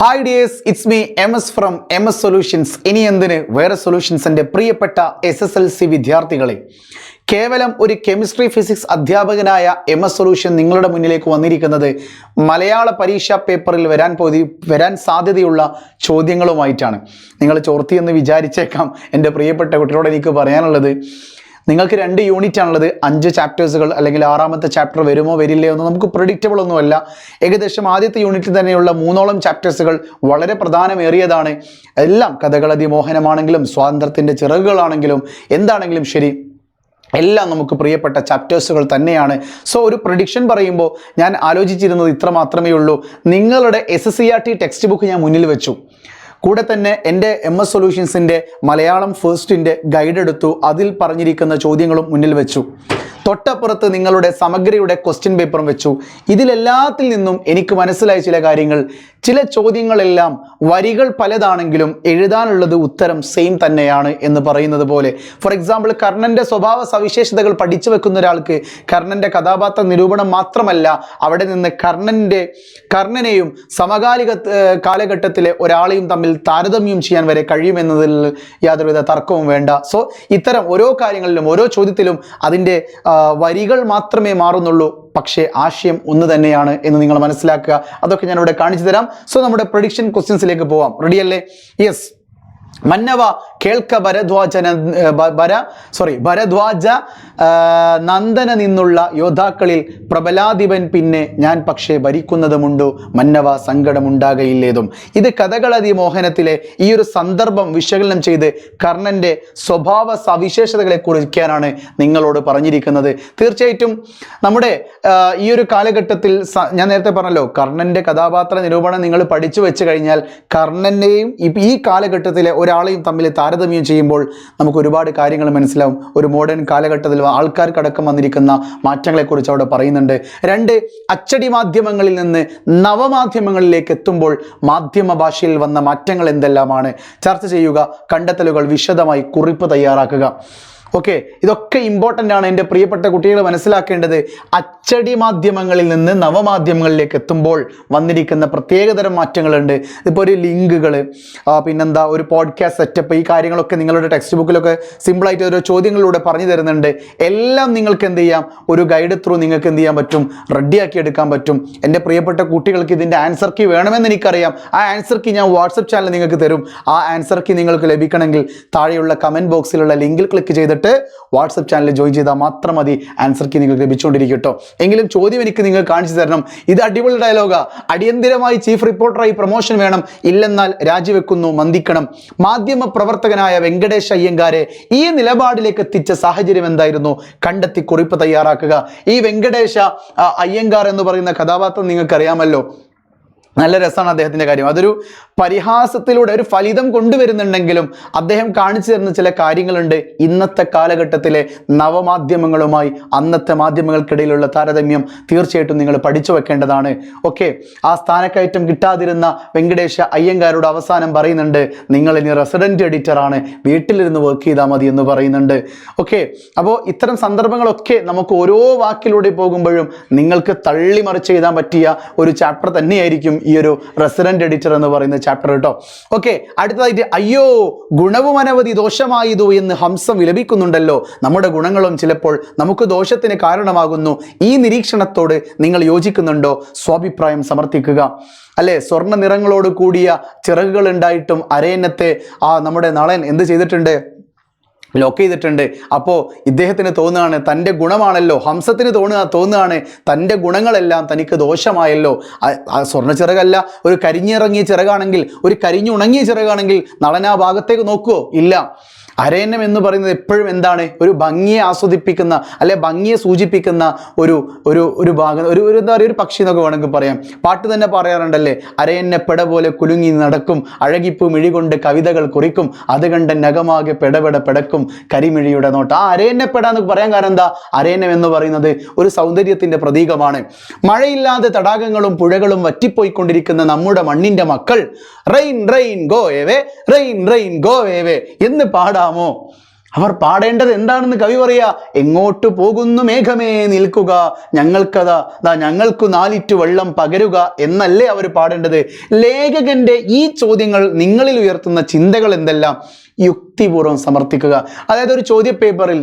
Hi dears, it's me MS from MS solutions. ഇനി എന്തിന് വേറെ സൊല്യൂഷൻസ്. എൻ്റെ പ്രിയപ്പെട്ട SSLC വിദ്യാർത്ഥികളെ, കേവലം ഒരു കെമിസ്ട്രി ഫിസിക്സ് അധ്യാപകനായ MS സൊല്യൂഷൻ നിങ്ങളുടെ മുന്നിലേക്ക് വന്നിരിക്കുന്നത് മലയാള പരീക്ഷാ പേപ്പറിൽ വരാൻ സാധ്യതയുള്ള ചോദ്യങ്ങളുമായിട്ടാണ്. നിങ്ങൾ ചോർത്തിയെന്ന് വിചാരിച്ചേക്കാം. എൻ്റെ പ്രിയപ്പെട്ട കുട്ടികളോട് എനിക്ക് പറയാനുള്ളത്, നിങ്ങൾക്ക് 2 യൂണിറ്റ് ആണുള്ളത്. 5 ചാപ്റ്റേഴ്സുകൾ അല്ലെങ്കിൽ 6ാമത്തെ ചാപ്റ്റർ വരുമോ വരില്ലയോ എന്ന് നമുക്ക് പ്രെഡിക്റ്റബിൾ ഒന്നുമല്ല. ഏകദേശം ആദ്യത്തെ യൂണിറ്റിൽ തന്നെയുള്ള 3ഓളം ചാപ്റ്റേഴ്സുകൾ വളരെ പ്രധാനമേറിയതാണ്. എല്ലാം കഥകളതിമോഹനമാണെങ്കിലും സ്വാതന്ത്ര്യത്തിൻ്റെ ചിറകുകളാണെങ്കിലും എന്താണെങ്കിലും ശരി, എല്ലാം നമുക്ക് പ്രിയപ്പെട്ട ചാപ്റ്റേഴ്സുകൾ തന്നെയാണ്. സോ ഒരു പ്രഡിക്ഷൻ പറയുമ്പോൾ ഞാൻ ആലോചിച്ചിരുന്നത് ഇത്ര മാത്രമേ ഉള്ളൂ. നിങ്ങളുടെ SSCRT ടെക്സ്റ്റ് ബുക്ക് ഞാൻ മുന്നിൽ വെച്ചു. കൂടെ തന്നെ എൻ്റെ MS സൊല്യൂഷൻസിൻ്റെ മലയാളം ഫസ്റ്റിൻ്റെ ഗൈഡ് എടുത്തു. അതിൽ പറഞ്ഞിരിക്കുന്ന ചോദ്യങ്ങളും മുന്നിൽ വെച്ചു. തൊട്ടപ്പുറത്ത് നിങ്ങളുടെ സമഗ്രയുടെ ക്വസ്റ്റ്യൻ പേപ്പറും വെച്ചു. ഇതിലെല്ലാത്തിൽ നിന്നും എനിക്ക് മനസ്സിലായ ചില കാര്യങ്ങൾ, ചില ചോദ്യങ്ങളെല്ലാം വരികൾ പലതാണെങ്കിലും എഴുതാനുള്ളത് ഉത്തരം സെയിം തന്നെയാണ് എന്ന് പറയുന്നത് പോലെ. ഫോർ എക്സാമ്പിൾ, കർണൻ്റെ സ്വഭാവ സവിശേഷതകൾ പഠിച്ചു വെക്കുന്ന ഒരാൾക്ക് കർണൻ്റെ കഥാപാത്ര നിരൂപണം മാത്രമല്ല, അവിടെ നിന്ന് കർണനെയും സമകാലിക കാലഘട്ടത്തിലെ ഒരാളെയും തമ്മിൽ താരതമ്യം ചെയ്യാൻ വരെ കഴിയുമെന്നതിൽ യാതൊരുവിധ തർക്കവും വേണ്ട. സോ ഇത്തരം ഓരോ കാര്യങ്ങളിലും ഓരോ ചോദ്യത്തിലും അതിൻ്റെ വരികൾ മാത്രമേ മാറുന്നുള്ളൂ, പക്ഷേ ആശയം ഒന്ന് തന്നെയാണ് എന്ന് നിങ്ങൾ മനസ്സിലാക്കുക. അതൊക്കെ ഞാൻ ഇവിടെ കാണിച്ചു തരാം. സോ നമ്മുടെ പ്രഡിക്ഷൻ ക്വസ്റ്റ്യൻസിലേക്ക് പോവാം. റെഡിയല്ലേ? യെസ്. മന്നവ കേൾക്ക ഭരദ്വാജ നന്ദന നിന്നുള്ള യോദ്ധാക്കളിൽ പ്രബലാധിപൻ, പിന്നെ ഞാൻ പക്ഷേ ഭരിക്കുന്നതുമുണ്ടോ മന്നവ സങ്കടമുണ്ടാകയില്ലേതും. ഇത് കഥകളതിമോഹനത്തിലെ ഈ ഒരു സന്ദർഭം വിശകലനം ചെയ്ത് കർണൻ്റെ സ്വഭാവ സവിശേഷതകളെ കുറിക്കാനാണ് നിങ്ങളോട് പറഞ്ഞിരിക്കുന്നത്. തീർച്ചയായിട്ടും നമ്മുടെ ഈ ഒരു കാലഘട്ടത്തിൽ ഞാൻ നേരത്തെ പറഞ്ഞല്ലോ, കർണൻ്റെ കഥാപാത്ര നിരൂപണം നിങ്ങൾ പഠിച്ചു വെച്ച് കഴിഞ്ഞാൽ കർണനെയും ഈ കാലഘട്ടത്തിലെ ഒരാളെയും തമ്മിൽ താരതമ്യം ചെയ്യുമ്പോൾ നമുക്ക് ഒരുപാട് കാര്യങ്ങൾ മനസ്സിലാവും. ഒരു മോഡേൺ കാലഘട്ടത്തിൽ ആൾക്കാർക്കടക്കം വന്നിരിക്കുന്ന മാറ്റങ്ങളെക്കുറിച്ച് അവിടെ പറയുന്നുണ്ട്. 2, അച്ചടി മാധ്യമങ്ങളിൽ നിന്ന് നവമാധ്യമങ്ങളിലേക്ക് എത്തുമ്പോൾ മാധ്യമ ഭാഷയിൽ വന്ന മാറ്റങ്ങൾ എന്തെല്ലാമാണ് ചർച്ച ചെയ്യുക. കണ്ടെത്തലുകൾ വിശദമായി കുറിപ്പ് തയ്യാറാക്കുക. ഓക്കെ, ഇതൊക്കെ ഇമ്പോർട്ടൻ്റ് ആണ്. എൻ്റെ പ്രിയപ്പെട്ട കുട്ടികൾ മനസ്സിലാക്കേണ്ടത്, അച്ചടി മാധ്യമങ്ങളിൽ നിന്ന് നവമാധ്യമങ്ങളിലേക്ക് എത്തുമ്പോൾ വന്നിരിക്കുന്ന പ്രത്യേകതരം മാറ്റങ്ങളുണ്ട്. ഇപ്പോൾ ഒരു ലിങ്കുകൾ, പിന്നെന്താ ഒരു പോഡ്കാസ്റ്റ് സെറ്റപ്പ്, ഈ കാര്യങ്ങളൊക്കെ നിങ്ങളുടെ ടെക്സ്റ്റ് ബുക്കിലൊക്കെ സിമ്പിളായിട്ട് ഓരോ ചോദ്യങ്ങളിലൂടെ പറഞ്ഞു തരുന്നുണ്ട്. എല്ലാം നിങ്ങൾക്ക് എന്ത് ചെയ്യാം, ഒരു ഗൈഡ് ത്രൂ നിങ്ങൾക്ക് എന്ത് ചെയ്യാൻ പറ്റും, റെഡിയാക്കി എടുക്കാൻ പറ്റും. എൻ്റെ പ്രിയപ്പെട്ട കുട്ടികൾക്ക് ഇതിൻ്റെ ആൻസർ കീ വേണമെന്ന് എനിക്കറിയാം. ആ ആൻസർ കീ ഞാൻ വാട്സപ്പ് ചാനൽ നിങ്ങൾക്ക് തരും. ആ ആൻസർ കീ നിങ്ങൾക്ക് ലഭിക്കണമെങ്കിൽ താഴെയുള്ള കമൻറ്റ് ബോക്സിലുള്ള ലിങ്കിൽ ക്ലിക്ക് ചെയ്തിട്ട് വാട്സപ്പ് ചാനലിൽ ജോയിൻ ചെയ്താൽ മാത്രം മതി. ആൻസർ കീ നിങ്ങൾക്ക് ലഭിച്ചുകൊണ്ടിരിക്കും കേട്ടോ. എങ്കിലും ചോദ്യം എനിക്ക് നിങ്ങൾ കാണിച്ചു തരണം. ഇത് അടിപൊളി ഡയലോഗാ. അടിയന്തിരമായി ചീഫ് റിപ്പോർട്ടറായി പ്രൊമോഷൻ വേണം, ഇല്ലെന്നാൽ രാജിവെക്കുന്നു, മന്ദിക്കണം. മാധ്യമ പ്രവർത്തകനായ വെങ്കടേഷ് അയ്യങ്കാരെ ഈ നിലപാടിലേക്ക് എത്തിച്ച സാഹചര്യം എന്തായിരുന്നു? കണ്ടെത്തി കുറിപ്പ് തയ്യാറാക്കുക. ഈ വെങ്കടേഷ അയ്യങ്കാർ എന്ന് പറയുന്ന കഥാപാത്രം നിങ്ങൾക്കറിയാമല്ലോ. നല്ല രസമാണ് അദ്ദേഹത്തിൻ്റെ കാര്യം. അതൊരു പരിഹാസത്തിലൂടെ ഒരു ഫലിതം കൊണ്ടുവരുന്നുണ്ടെങ്കിലും അദ്ദേഹം കാണിച്ചു തരുന്ന ചില കാര്യങ്ങളുണ്ട്. ഇന്നത്തെ കാലഘട്ടത്തിലെ നവമാധ്യമങ്ങളുമായി അന്നത്തെ മാധ്യമങ്ങൾക്കിടയിലുള്ള താരതമ്യം തീർച്ചയായിട്ടും നിങ്ങൾ പഠിച്ചു വെക്കേണ്ടതാണ്. ഓക്കെ, ആ സ്ഥാനക്കയറ്റം കിട്ടാതിരുന്ന വെങ്കടേഷ അയ്യങ്കാരോട് അവസാനം പറയുന്നുണ്ട്, നിങ്ങൾ ഇനി റെസിഡൻറ്റ് എഡിറ്ററാണ്, വീട്ടിലിരുന്ന് വർക്ക് ചെയ്താൽ മതി എന്ന് പറയുന്നുണ്ട്. ഓക്കെ, അപ്പോൾ ഇത്തരം സന്ദർഭങ്ങളൊക്കെ നമുക്ക് ഓരോ വാക്കിലൂടെ പോകുമ്പോഴും നിങ്ങൾക്ക് തള്ളിമറിച്ച് എഴുതാൻ പറ്റിയ ഒരു ചാപ്റ്റർ തന്നെയായിരിക്കും ഈ ഒരു റെസിഡന്റ് എഡിറ്റർ എന്ന് പറയുന്ന ചാപ്റ്റർ കേട്ടോ. ഓക്കെ, അടുത്തതായിട്ട്, അയ്യോ ഗുണവും അനവധി ദോഷമായതു എന്ന് ഹംസം വിലപിക്കുന്നുണ്ടല്ലോ. നമ്മുടെ ഗുണങ്ങളും ചിലപ്പോൾ നമുക്ക് ദോഷത്തിന് കാരണമാകുന്നു. ഈ നിരീക്ഷണത്തോട് നിങ്ങൾ യോജിക്കുന്നുണ്ടോ? സ്വാഭിപ്രായം സമർത്ഥിക്കുക. അല്ലേ, സ്വർണ്ണ നിറങ്ങളോട് കൂടിയ ചിറകുകൾ ഉണ്ടായിട്ടും അരയന്നത്തെ നമ്മുടെ നളൻ എന്ത് ചെയ്തിട്ടുണ്ട്? ലോക്ക് ചെയ്തിട്ടുണ്ട്. അപ്പോൾ ഇദ്ദേഹത്തിന് തോന്നുകയാണ്, തൻ്റെ ഗുണമാണല്ലോ, ഹംസത്തിന് തോന്നുകയാണ് തൻ്റെ ഗുണങ്ങളെല്ലാം തനിക്ക് ദോഷമായല്ലോ. സ്വർണ്ണ ചിറകല്ല, ഒരു കരിഞ്ഞിറങ്ങിയ ചിറകാണെങ്കിൽ, ഒരു കരിഞ്ഞുണങ്ങിയ ചിറകാണെങ്കിൽ നളൻ ആ ഭാഗത്തേക്ക് നോക്കുമോ? ഇല്ല. അരയന്നം എന്ന് പറയുന്നത് എപ്പോഴും എന്താണ്? ഒരു ഭംഗിയെ ആസ്വദിപ്പിക്കുന്ന, അല്ലെ ഭംഗിയെ സൂചിപ്പിക്കുന്ന ഒരു ഭാഗം, എന്താ പറയുക, ഒരു പക്ഷി എന്നൊക്കെ വേണമെങ്കിൽ പറയാം. പാട്ട് തന്നെ പറയാറുണ്ടല്ലേ, അരയന്നെ പെട പോലെ കുലുങ്ങി നടക്കും, അഴകിപ്പു മിഴി കൊണ്ട് കവിതകൾ കുറിക്കും, അത് കണ്ട നഖമാകെ പെടപെട പെടക്കും കരിമിഴിയുടെ നോട്ട്. ആ അരയന്നെ പെട എന്ന് പറയാൻ കാരണം എന്താ? അരയന്നം എന്ന് പറയുന്നത് ഒരു സൗന്ദര്യത്തിൻ്റെ പ്രതീകമാണ്. മഴയില്ലാതെ തടാകങ്ങളും പുഴകളും വറ്റിപ്പോയിക്കൊണ്ടിരിക്കുന്ന നമ്മുടെ മണ്ണിൻ്റെ മക്കൾ rain rain go away, rain rain go away എന്ന് പാടാമോ? അവർ പാടേണ്ടത് എന്താണെന്ന് കവി പറയാ, എങ്ങോട്ട് പോകുന്നു മേഘമേ നിൽക്കുക, ഞങ്ങൾക്ക് 4 ലിറ്റർ വെള്ളം പകരുക എന്നല്ലേ അവർ പാടേണ്ടത്. ലേഖകന്റെ ഈ ചോദ്യങ്ങൾ നിങ്ങളിൽ ഉയർത്തുന്ന ചിന്തകൾ എന്തെല്ലാം യുക്തിപൂർവ്വം സമർത്ഥിക്കുക. അതായത് ഒരു ചോദ്യ പേപ്പറിൽ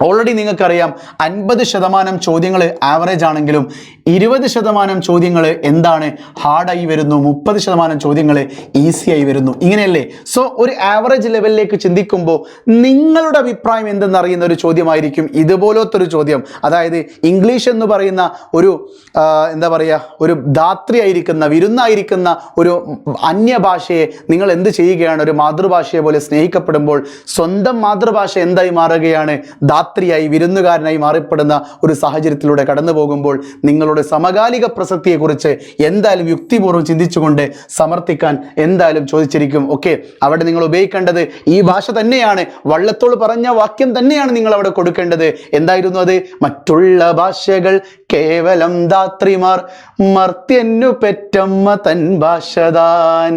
ഓൾറെഡി നിങ്ങൾക്കറിയാം 50% ചോദ്യങ്ങൾ ആവറേജ് ആണെങ്കിലും 20% ചോദ്യങ്ങൾ എന്താണ് ഹാർഡായി വരുന്നു, 30% ചോദ്യങ്ങൾ ഈസി ആയി വരുന്നു, ഇങ്ങനെയല്ലേ. സോ ഒരു ആവറേജ് ലെവലിലേക്ക് ചിന്തിക്കുമ്പോൾ നിങ്ങളുടെ അഭിപ്രായം എന്തെന്നറിയുന്ന ഒരു ചോദ്യമായിരിക്കും ഇതുപോലത്തെ ഒരു ചോദ്യം. അതായത് ഇംഗ്ലീഷ് എന്ന് പറയുന്ന ഒരു എന്താ പറയുക, ഒരു ധാത്രിയായിരിക്കുന്ന വിരുന്നായിരിക്കുന്ന ഒരു അന്യഭാഷയെ നിങ്ങൾ എന്ത് ചെയ്യുകയാണ്, ഒരു മാതൃഭാഷയെ പോലെ സ്നേഹിക്കപ്പെടുമ്പോൾ സ്വന്തം മാതൃഭാഷ എന്തായി മാറുകയാണ്, ധാത്രിയായി വിരുന്നുകാരനായി മാറപ്പെടുന്ന ഒരു സാഹചര്യത്തിലൂടെ കടന്നു പോകുമ്പോൾ നിങ്ങളുടെ സമകാലിക പ്രസക്തിയെക്കുറിച്ച് എന്തായാലും യുക്തിപൂർവ്വം ചിന്തിച്ചുകൊണ്ട് സമർത്ഥിക്കാൻ എന്തായാലും ചോദിച്ചിരിക്കും. ഓക്കെ, അവിടെ നിങ്ങൾ ഉപയോഗിക്കേണ്ടത് ഈ ഭാഷ തന്നെയാണ്, വള്ളത്തോൾ പറഞ്ഞ വാക്യം തന്നെയാണ് നിങ്ങൾ അവിടെ കൊടുക്കേണ്ടത്. എന്തായിരുന്നു അത്? മറ്റുള്ള ഭാഷകൾ കേവലം ധാത്രിമാർ, മർത്യന്നു പെറ്റമ്മ തൻ ഭാഷതാൻ.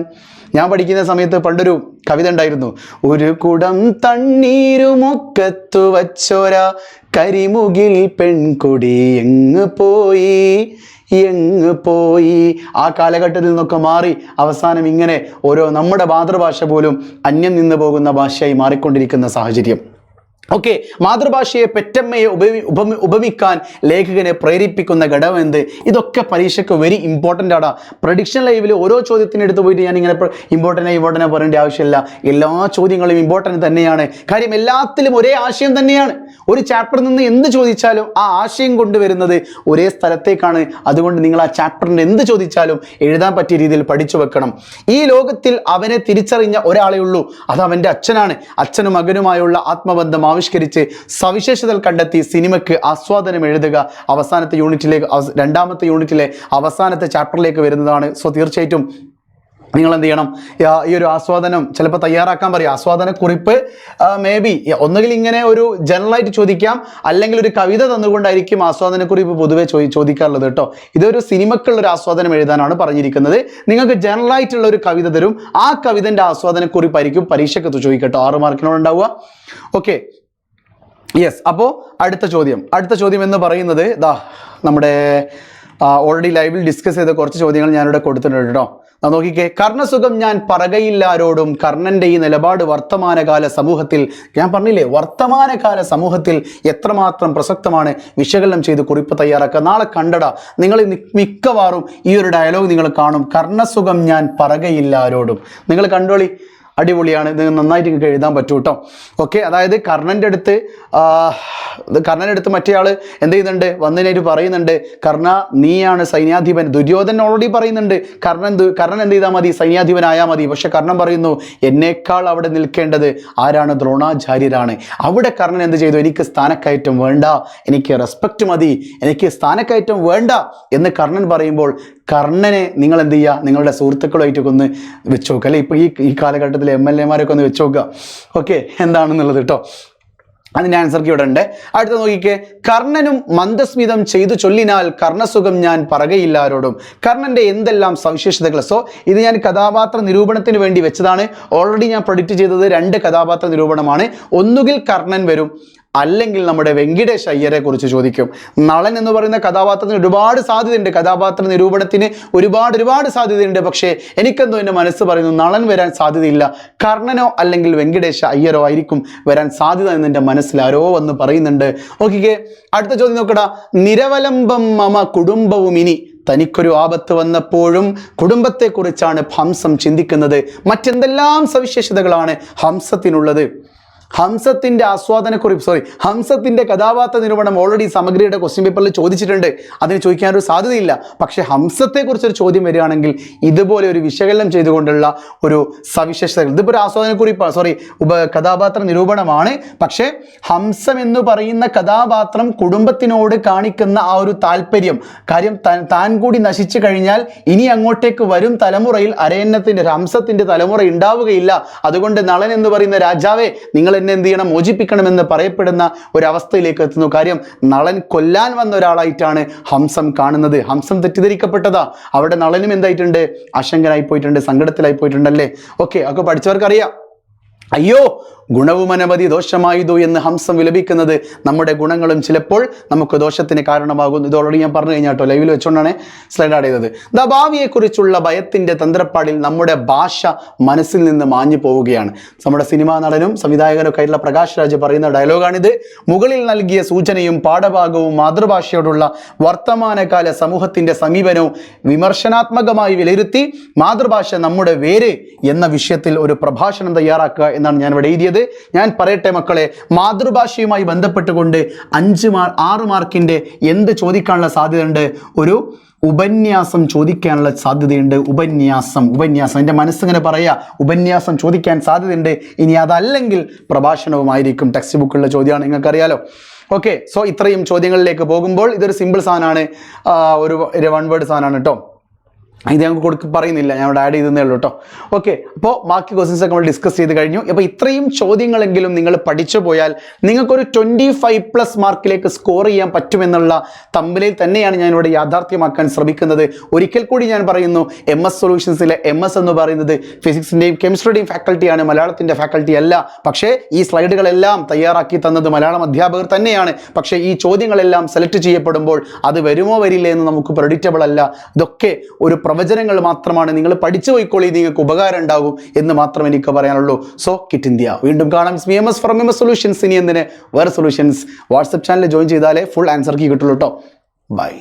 ഞാൻ പഠിക്കുന്ന സമയത്ത് പണ്ടൊരു കവിത ഉണ്ടായിരുന്നു. ഒരു കുടം തണ്ണീരുമൊക്കത്തു വച്ചോര കരിമുകിൽ പെൺകൊടി എങ്ങ് പോയി. ആ കാലഘട്ടത്തിൽ നിന്നൊക്കെ മാറി അവസാനം ഇങ്ങനെ ഓരോ നമ്മുടെ മാതൃഭാഷ പോലും അന്യം നിന്ന് പോകുന്ന ഭാഷയായി മാറിക്കൊണ്ടിരിക്കുന്ന സാഹചര്യം. ഓക്കെ, മാതൃഭാഷയെ പെറ്റമ്മയെ ഉപമിക്കാൻ ലേഖകനെ പ്രേരിപ്പിക്കുന്ന ഘടകം എന്ത്? ഇതൊക്കെ പരീക്ഷയ്ക്ക് വെരി ഇമ്പോർട്ടൻ്റ് ആണ്. പ്രഡിക്ഷൻ ലൈവിൽ ഓരോ ചോദ്യത്തിന് എടുത്ത് പോയിട്ട് ഞാൻ ഇങ്ങനെ ഇമ്പോർട്ടൻ്റ് പറയേണ്ട ആവശ്യമില്ല. എല്ലാ ചോദ്യങ്ങളും ഇമ്പോർട്ടൻ്റ് തന്നെയാണ്. കാര്യം എല്ലാത്തിലും ഒരേ ആശയം തന്നെയാണ്. ഒരു ചാപ്റ്ററിൽ നിന്ന് എന്ത് ചോദിച്ചാലും ആ ആശയം കൊണ്ടുവരുന്നത് ഒരേ സ്ഥലത്തേക്കാണ്. അതുകൊണ്ട് നിങ്ങൾ ആ ചാപ്റ്ററിൻ്റെ എന്ത് ചോദിച്ചാലും എഴുതാൻ പറ്റിയ രീതിയിൽ പഠിച്ചു വെക്കണം. ഈ ലോകത്തിൽ അവനെ തിരിച്ചറിഞ്ഞ ഒരാളേ ഉള്ളൂ, അത് അവൻ്റെ അച്ഛനാണ്. അച്ഛനും മകനുമായുള്ള ആത്മബന്ധം ആവിഷ്കരിച്ച് സവിശേഷതകൾ കണ്ടെത്തി സിനിമയ്ക്ക് ആസ്വാദനം എഴുതുക അവസാനത്തെ യൂണിറ്റിലേക്ക്, 2ാമത്തെ യൂണിറ്റിലെ അവസാനത്തെ ചാപ്റ്ററിലേക്ക് വരുന്നതാണ്. സോ തീർച്ചയായിട്ടും നിങ്ങൾ എന്ത് ചെയ്യണം, ഈ ഒരു ആസ്വാദനം ചിലപ്പോൾ തയ്യാറാക്കാൻ പറയും. ആസ്വാദന കുറിപ്പ് മേ ബി ഒന്നുകിൽ ഇങ്ങനെ ഒരു ജനറലായിട്ട് ചോദിക്കാം, അല്ലെങ്കിൽ ഒരു കവിത തന്നുകൊണ്ടായിരിക്കും ആസ്വാദനക്കുറിപ്പ് പൊതുവെ ചോദിക്കാറുള്ളത് കേട്ടോ. ഇതൊരു സിനിമക്കുള്ള ഒരു ആസ്വാദനം എഴുതാനാണ് പറഞ്ഞിരിക്കുന്നത്. നിങ്ങൾക്ക് ജനറലായിട്ടുള്ള ഒരു കവിത തരും, ആ കവിതൻ്റെ ആസ്വാദനക്കുറിപ്പായിരിക്കും പരീക്ഷയ്ക്ക് ചോദിക്കട്ടോ, 6 മാർക്കിനോട് ഉണ്ടാവുക. Okay, yes. അപ്പോൾ അടുത്ത ചോദ്യം എന്ന് പറയുന്നത് നമ്മുടെ ഓൾറെഡി ലൈവിൽ ഡിസ്കസ് ചെയ്ത കുറച്ച് ചോദ്യങ്ങൾ ഞാനിവിടെ കൊടുത്തിട്ടുണ്ട് കേട്ടോ. നോക്കിക്കേ, കർണസുഖം ഞാൻ പറകയില്ലാരോടും. കർണന്റെ ഈ നിലപാട് വർത്തമാനകാല സമൂഹത്തിൽ, ഞാൻ പറഞ്ഞില്ലേ വർത്തമാനകാല സമൂഹത്തിൽ എത്രമാത്രം പ്രസക്തമാണ്, വിശകലനം ചെയ്ത് കുറിപ്പ് തയ്യാറാക്കുക. നാളെ കണ്ടടാ നിങ്ങൾ മിക്കവാറും ഈ ഒരു ഡയലോഗ് നിങ്ങൾ കാണും. കർണസുഖം ഞാൻ പറകയില്ലാരോടും. നിങ്ങൾ കണ്ടോളി, അടിപൊളിയാണ്. ഇത് നന്നായിട്ട് നിങ്ങൾക്ക് എഴുതാൻ പറ്റും കേട്ടോ. ഓക്കെ, അതായത് കർണൻ്റെ അടുത്ത് മറ്റേ ആൾ എന്ത് ചെയ്യുന്നുണ്ട്, വന്നതിനായിട്ട് പറയുന്നുണ്ട്, കർണ നീയാണ് സൈന്യാധിപൻ. ദുര്യോധനൻ ഓൾറെഡി പറയുന്നുണ്ട് കർണൻ എന്ത് ചെയ്താൽ മതി, സൈന്യാധിപനായാൽ മതി. പക്ഷെ കർണൻ പറയുന്നു എന്നേക്കാൾ അവിടെ നിൽക്കേണ്ടത് ആരാണ്, ദ്രോണാചാര്യരാണ്. അവിടെ കർണൻ എന്ത് ചെയ്തു, എനിക്ക് സ്ഥാനക്കയറ്റം വേണ്ട, എനിക്ക് റെസ്പെക്റ്റ് മതി, എനിക്ക് സ്ഥാനക്കയറ്റം വേണ്ട എന്ന് കർണൻ പറയുമ്പോൾ കർണനെ നിങ്ങൾ എന്ത് ചെയ്യുക, നിങ്ങളുടെ സുഹൃത്തുക്കളുമായിട്ടൊക്കെ ഒന്ന് വെച്ച് നോക്കുക, അല്ലെ ഇപ്പോൾ ഈ കാലഘട്ടത്തിൽ MLA-മാരൊക്കെ ഒന്ന് വെച്ച് നോക്കുക. ഓക്കെ, എന്താണെന്നുള്ളത് കേട്ടോ. അതിൻ്റെ ആൻസർക്ക് ഇവിടെ ഉണ്ട്. അടുത്ത നോക്കിക്കേ, കർണനും മന്ദസ്മിതം ചെയ്തു ചൊല്ലിനാൽ കർണസുഖം ഞാൻ പറകയില്ലാരോടും. കർണന്റെ എന്തെല്ലാം സവിശേഷതകൾ. സോ ഇത് ഞാൻ കഥാപാത്ര നിരൂപണത്തിന് വേണ്ടി വെച്ചതാണ്. ഓൾറെഡി ഞാൻ പ്രൊഡിക്റ്റ് ചെയ്തത് 2 കഥാപാത്ര നിരൂപണമാണ്. ഒന്നുകിൽ കർണൻ വരും, അല്ലെങ്കിൽ നമ്മുടെ വെങ്കിടേഷ് അയ്യരെ കുറിച്ച് ചോദിക്കും. നളൻ എന്ന് പറയുന്ന കഥാപാത്രത്തിന് ഒരുപാട് സാധ്യതയുണ്ട്, കഥാപാത്ര നിരൂപണത്തിന് ഒരുപാട് സാധ്യതയുണ്ട്. പക്ഷേ എനിക്കെന്തോ എൻ്റെ മനസ്സ് പറയുന്നു നളൻ വരാൻ സാധ്യതയില്ല, കർണനോ അല്ലെങ്കിൽ വെങ്കിടേഷ് അയ്യരോ ആയിരിക്കും വരാൻ സാധ്യത എന്ന് എൻ്റെ മനസ്സിൽ ആരോ വന്ന് പറയുന്നുണ്ട്. ഓക്കെ, അടുത്ത ചോദ്യം നോക്കടാ. നിരവലംബം മമ കുടുംബവും ഇനി. തനിക്കൊരു ആപത്ത് വന്നപ്പോഴും കുടുംബത്തെക്കുറിച്ചാണ് ഹംസം ചിന്തിക്കുന്നത്. മറ്റെന്തെല്ലാം സവിശേഷതകളാണ് ഹംസത്തിനുള്ളത്? ഹംസത്തിൻ്റെ ഹംസത്തിൻ്റെ കഥാപാത്ര നിരൂപണം ഓൾറെഡി സമഗ്രയുടെ ക്വസ്റ്റ്യൻ പേപ്പറിൽ ചോദിച്ചിട്ടുണ്ട്. അതിന് ചോദിക്കാനൊരു സാധ്യതയില്ല. പക്ഷേ ഹംസത്തെക്കുറിച്ചൊരു ചോദ്യം വരികയാണെങ്കിൽ ഇതുപോലെ ഒരു വിശകലനം ചെയ്തുകൊണ്ടുള്ള ഒരു സവിശേഷതകൾ, ഇതിപ്പോൾ ഒരു ആസ്വാദനക്കുറിപ്പ് കഥാപാത്ര നിരൂപണമാണ്. പക്ഷേ ഹംസം എന്ന് പറയുന്ന കഥാപാത്രം കുടുംബത്തിനോട് കാണിക്കുന്ന ആ ഒരു താല്പര്യം, കാര്യം താൻ കൂടി നശിച്ചു കഴിഞ്ഞാൽ ഇനി അങ്ങോട്ടേക്ക് വരും തലമുറയിൽ ഹംസത്തിൻ്റെ തലമുറ ഉണ്ടാവുകയില്ല. അതുകൊണ്ട് നളൻ എന്ന് പറയുന്ന രാജാവെ നിങ്ങൾ എന്നെ എന്ത് ചെയ്യണം, മോചിപ്പിക്കണമെന്ന് പറയപ്പെടുന്ന ഒരവസ്ഥയിലേക്ക് എത്തുന്നു. കാര്യം നളൻ കൊല്ലാൻ വന്ന ഒരാളായിട്ടാണ് ഹംസം കാണുന്നത്. ഹംസം തെറ്റിദ്ധരിക്കപ്പെട്ടതാ. അവിടെ നളനും എന്തായിട്ടുണ്ട്, ആശങ്കനായി പോയിട്ടുണ്ട്, സങ്കടത്തിലായി പോയിട്ടുണ്ടല്ലേ. ഓക്കെ, ഒക്കെ പഠിച്ചവർക്കറിയാം. അയ്യോ ഗുണവും അനവധി ദോഷമായതു എന്ന് ഹംസം വിലപിക്കുന്നത് നമ്മുടെ ഗുണങ്ങളും ചിലപ്പോൾ നമുക്ക് ദോഷത്തിന് കാരണമാകുന്നു. ഇത് ഓൾറെഡി ഞാൻ പറഞ്ഞു കഴിഞ്ഞാട്ടോ, ലൈവിൽ വെച്ചുകൊണ്ടാണ് സ്ലൈഡ് ആഡ് ചെയ്തത്. ഭാവിയെക്കുറിച്ചുള്ള ഭയത്തിൻ്റെ തന്ത്രപ്പാടിൽ നമ്മുടെ ഭാഷ മനസ്സിൽ നിന്ന് മാഞ്ഞു പോവുകയാണ്. നമ്മുടെ സിനിമാ നടനും സംവിധായകനും ഒക്കെ ആയിട്ടുള്ള പ്രകാശ് രാജ് പറയുന്ന ഡയലോഗാണിത്. മുകളിൽ നൽകിയ സൂചനയും പാഠഭാഗവും മാതൃഭാഷയോടുള്ള വർത്തമാനകാല സമൂഹത്തിൻ്റെ സമീപനവും വിമർശനാത്മകമായി വിലയിരുത്തി മാതൃഭാഷ നമ്മുടെ വേര് എന്ന വിഷയത്തിൽ ഒരു പ്രഭാഷണം തയ്യാറാക്കുക എന്നാണ് ഞാൻ ഇവിടെ എഴുതിയത്. ഞാൻ പറയട്ടെ മക്കളെ, മാതൃഭാഷയുമായി ബന്ധപ്പെട്ടുകൊണ്ട് 6 മാർക്കിൻ്റെ എന്ത് ചോദിക്കാനുള്ള സാധ്യതയുണ്ട്? ഒരു ഉപന്യാസം ചോദിക്കാനുള്ള സാധ്യതയുണ്ട്. ഉപന്യാസം എൻ്റെ മനസ്സിങ്ങനെ പറയാ, ഉപന്യാസം ചോദിക്കാൻ സാധ്യതയുണ്ട്. ഇനി അതല്ലെങ്കിൽ പ്രഭാഷണവുമായിരിക്കും. ടെക്സ്റ്റ് ബുക്കുള്ള ചോദ്യമാണ്, നിങ്ങൾക്കറിയാലോ. ഓക്കെ, സോ ഇത്രയും ചോദ്യങ്ങളിലേക്ക് പോകുമ്പോൾ ഇതൊരു സിമ്പിൾ സാധനമാണ്, ഒരു 1 വേർഡ് സാധനമാണ് കേട്ടോ. ഇത് ഞങ്ങൾക്ക് പറയുന്നില്ല, ഞാൻ ഇവിടെ ആഡ് ചെയ്തേ ഉള്ളൂ കേട്ടോ. ഓക്കെ, അപ്പോൾ ബാക്കി ക്വസ്റ്റ്യൻസ് ഒക്കെ നമ്മൾ ഡിസ്കസ് ചെയ്ത് കഴിഞ്ഞു. അപ്പോൾ ഇത്രയും ചോദ്യങ്ങളെങ്കിലും നിങ്ങൾ പഠിച്ചു പോയാൽ നിങ്ങൾക്കൊരു 25+ മാർക്കിലേക്ക് സ്കോർ ചെയ്യാൻ പറ്റുമെന്നുള്ള തമ്മിലിൽ തന്നെയാണ് ഞാൻ ഇവിടെ യാഥാർത്ഥ്യമാക്കാൻ ശ്രമിക്കുന്നത്. ഒരിക്കൽ കൂടി ഞാൻ പറയുന്നു, MS സൊല്യൂഷൻസിലെ MS എന്ന് പറയുന്നത് ഫിസിക്സിൻ്റെയും കെമിസ്ട്രിയുടെയും ഫാക്കൽറ്റിയാണ്, മലയാളത്തിൻ്റെ ഫാക്കൽറ്റി അല്ല. പക്ഷേ ഈ സ്ലൈഡുകളെല്ലാം തയ്യാറാക്കി തന്നത് മലയാളം അധ്യാപകർ തന്നെയാണ്. പക്ഷേ ഈ ചോദ്യങ്ങളെല്ലാം സെലക്ട് ചെയ്യപ്പെടുമ്പോൾ അത് വരുമോ വരില്ലേ എന്ന് നമുക്ക് പ്രെഡിക്റ്റബിൾ അല്ല. ഇതൊക്കെ ഒരു പ്രവചനങ്ങൾ മാത്രമാണ്. നിങ്ങൾ പഠിച്ചു പോയിക്കോളി, നിങ്ങൾക്ക് ഉപകാരം ഉണ്ടാകും എന്ന് മാത്രമേ എനിക്ക് പറയാനുള്ളൂ. സോ കിറ്റ് ഇന്ത്യ, വീണ്ടും കാണാം. MS from MS solutions. ഇനി എന്തിന് വേറെ സൊല്യൂഷൻസ് വാട്സപ്പ് ചാനൽ ജോയിൻ ചെയ്താലേ ഫുൾ ആൻസർ കീ കിട്ടുള്ളൂ കേട്ടോ. ബൈ.